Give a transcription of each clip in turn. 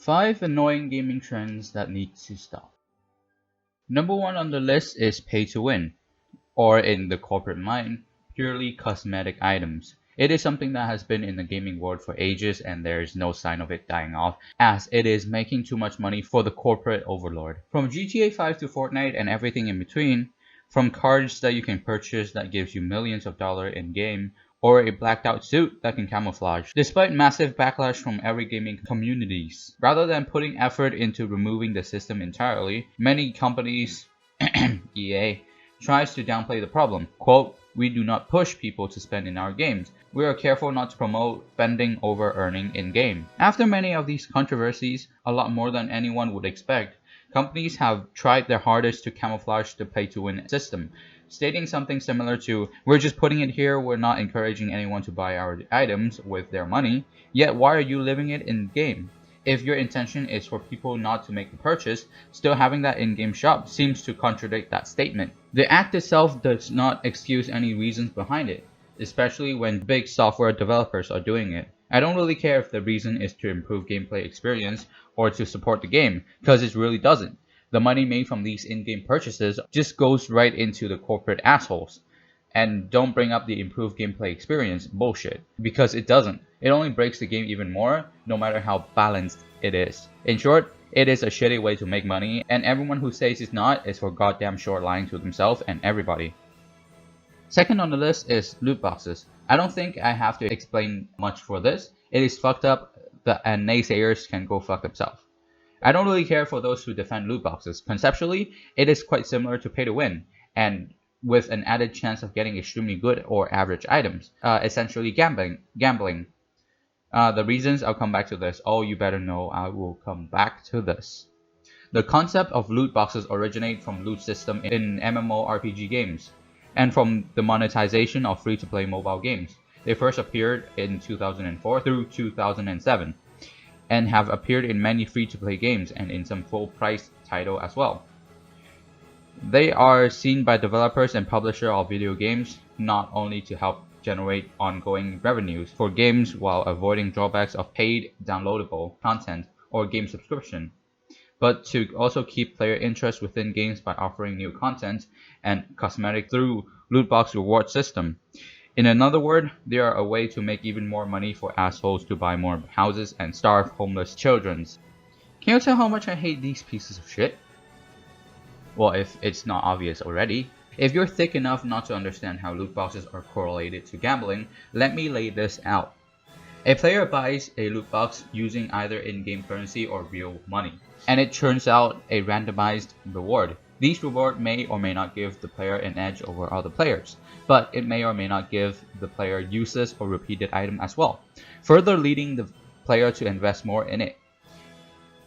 5 annoying gaming trends that need to stop. Number 1 on the list is pay to win, or in the corporate mind, purely cosmetic items. It is something that has been in the gaming world for ages and there is no sign of it dying off, as it is making too much money for the corporate overlord. From GTA 5 to Fortnite and everything in between, from cards that you can purchase that gives you millions of dollars in game, or a blacked out suit that can camouflage. Despite massive backlash from every gaming communities, rather than putting effort into removing the system entirely, many companies, EA, tries to downplay the problem. Quote, "We do not push people to spend in our games. We are careful not to promote spending over earning in-game." After many of these controversies, a lot more than anyone would expect, companies have tried their hardest to camouflage the pay-to-win system, stating something similar to, "We're just putting it here, we're not encouraging anyone to buy our items with their money, yet why are you leaving it in-game? If your intention is for people not to make the purchase, still having that in-game shop seems to contradict that statement." The act itself does not excuse any reasons behind it, especially when big software developers are doing it. I don't really care if the reason is to improve gameplay experience or to support the game, because it really doesn't. The money made from these in-game purchases just goes right into the corporate assholes. And don't bring up the improved gameplay experience bullshit, because it doesn't. It only breaks the game even more, no matter how balanced it is. In short, it is a shitty way to make money, and everyone who says it's not is for goddamn sure lying to themselves and everybody. Second on the list is loot boxes. I don't think I have to explain much for this. It is fucked up, and naysayers can go fuck themselves. I don't really care for those who defend loot boxes. Conceptually, it is quite similar to pay to win, and with an added chance of getting extremely good or average items, essentially gambling. The reasons, I'll come back to this. Oh, you better know I will come back to this. The concept of loot boxes originate from loot system in MMORPG games, and from the monetization of free-to-play mobile games. They first appeared in 2004 through 2007. And have appeared in many free-to-play games and in some full-price title as well. They are seen by developers and publishers of video games not only to help generate ongoing revenues for games while avoiding drawbacks of paid downloadable content or game subscription, but to also keep player interest within games by offering new content and cosmetic through loot box reward system. In another word, they are a way to make even more money for assholes to buy more houses and starve homeless children. Can you tell how much I hate these pieces of shit? Well, if it's not obvious already. If you're thick enough not to understand how loot boxes are correlated to gambling, let me lay this out. A player buys a loot box using either in-game currency or real money, and it turns out a randomized reward. These rewards may or may not give the player an edge over other players, but it may or may not give the player useless or repeated item as well, further leading the player to invest more in it.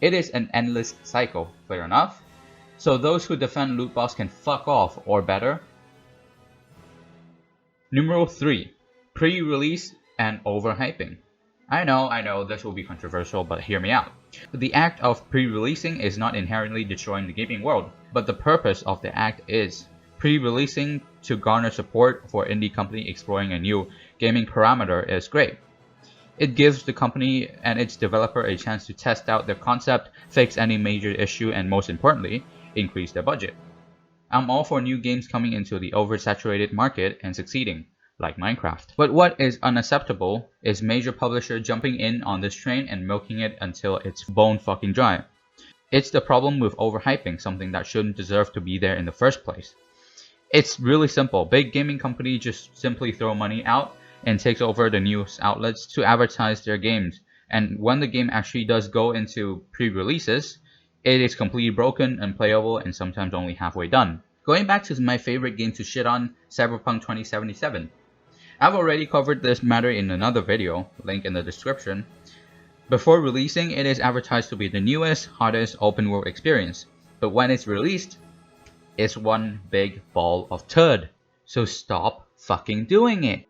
It is an endless cycle, fair enough? So those who defend loot box can fuck off, or better. Numero 3. Pre-release and overhyping. I know, this will be controversial, but hear me out. The act of pre-releasing is not inherently destroying the gaming world, but the purpose of the act is pre-releasing to garner support for indie company exploring a new gaming parameter is great. It gives the company and its developer a chance to test out their concept, fix any major issue, and most importantly, increase their budget. I'm all for new games coming into the oversaturated market and succeeding, like Minecraft. But what is unacceptable is major publisher jumping in on this train and milking it until it's bone fucking dry. It's the problem with overhyping something that shouldn't deserve to be there in the first place. It's really simple. Big gaming companies just simply throw money out and takes over the news outlets to advertise their games. And when the game actually does go into pre-releases, it is completely broken, unplayable, and sometimes only halfway done. Going back to my favorite game to shit on, Cyberpunk 2077. I've already covered this matter in another video, link in the description. Before releasing, it is advertised to be the newest, hottest open world experience. But when it's released, it's one big ball of turd. So stop fucking doing it.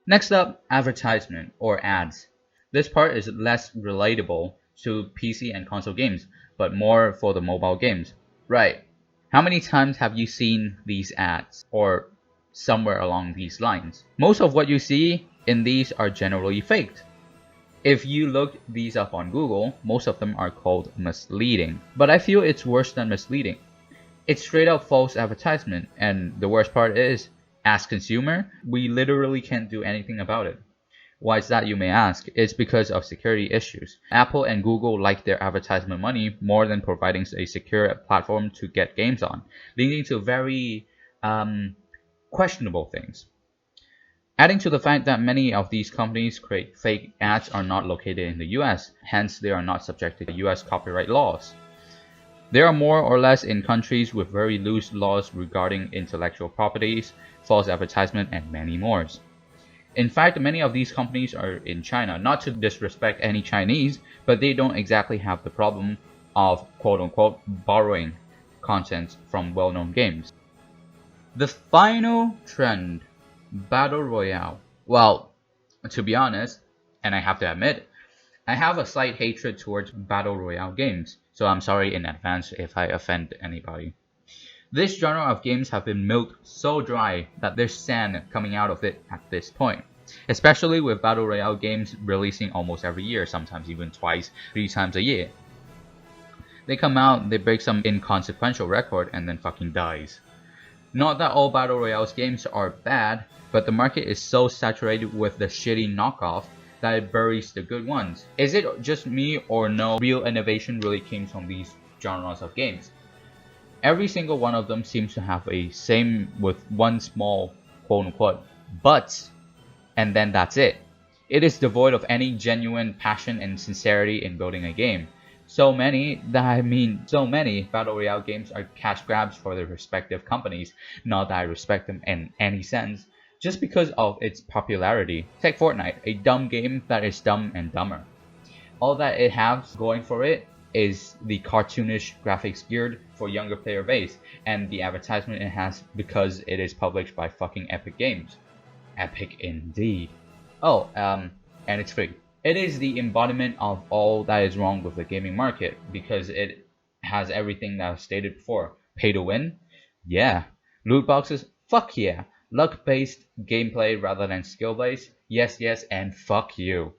Next up, advertisement or ads. This part is less relatable to PC and console games, but more for the mobile games. Right. How many times have you seen these ads, or somewhere along these lines? Most of what you see in these are generally faked. If you look these up on Google, most of them are called misleading. But I feel it's worse than misleading. It's straight up false advertisement, and the worst part is, as consumer, we literally can't do anything about it. Why is that, you may ask? It's because of security issues. Apple and Google like their advertisement money more than providing a secure platform to get games on, leading to very questionable things. Adding to the fact that many of these companies create fake ads are not located in the US, hence they are not subject to US copyright laws. They are more or less in countries with very loose laws regarding intellectual properties, false advertisement, and many more. In fact, many of these companies are in China, not to disrespect any Chinese, but they don't exactly have the problem of quote-unquote borrowing content from well-known games. The final trend, Battle Royale. Well, to be honest, and I have to admit, I have a slight hatred towards Battle Royale games, so I'm sorry in advance if I offend anybody. This genre of games have been milked so dry that there's sand coming out of it at this point. Especially with Battle Royale games releasing almost every year, sometimes even twice, 3 times a year. They come out, they break some inconsequential record, and then fucking dies. Not that all Battle Royale games are bad, but the market is so saturated with the shitty knockoff that it buries the good ones. Is it just me, or no real innovation really came from these genres of games? Every single one of them seems to have a same with one small quote-unquote but, and then that's it. It is devoid of any genuine passion and sincerity in building a game. So many Battle Royale games are cash grabs for their respective companies, not that I respect them in any sense, just because of its popularity. Take Fortnite, a dumb game that is dumb and dumber. All that it has going for it is the cartoonish graphics geared for younger player base, and the advertisement it has because it is published by fucking Epic Games. Epic indeed. Oh, and it's free. It is the embodiment of all that is wrong with the gaming market because it has everything that I've stated before. Pay to win? Yeah. Loot boxes? Fuck yeah. Luck based gameplay rather than skill based? Yes, yes, and fuck you.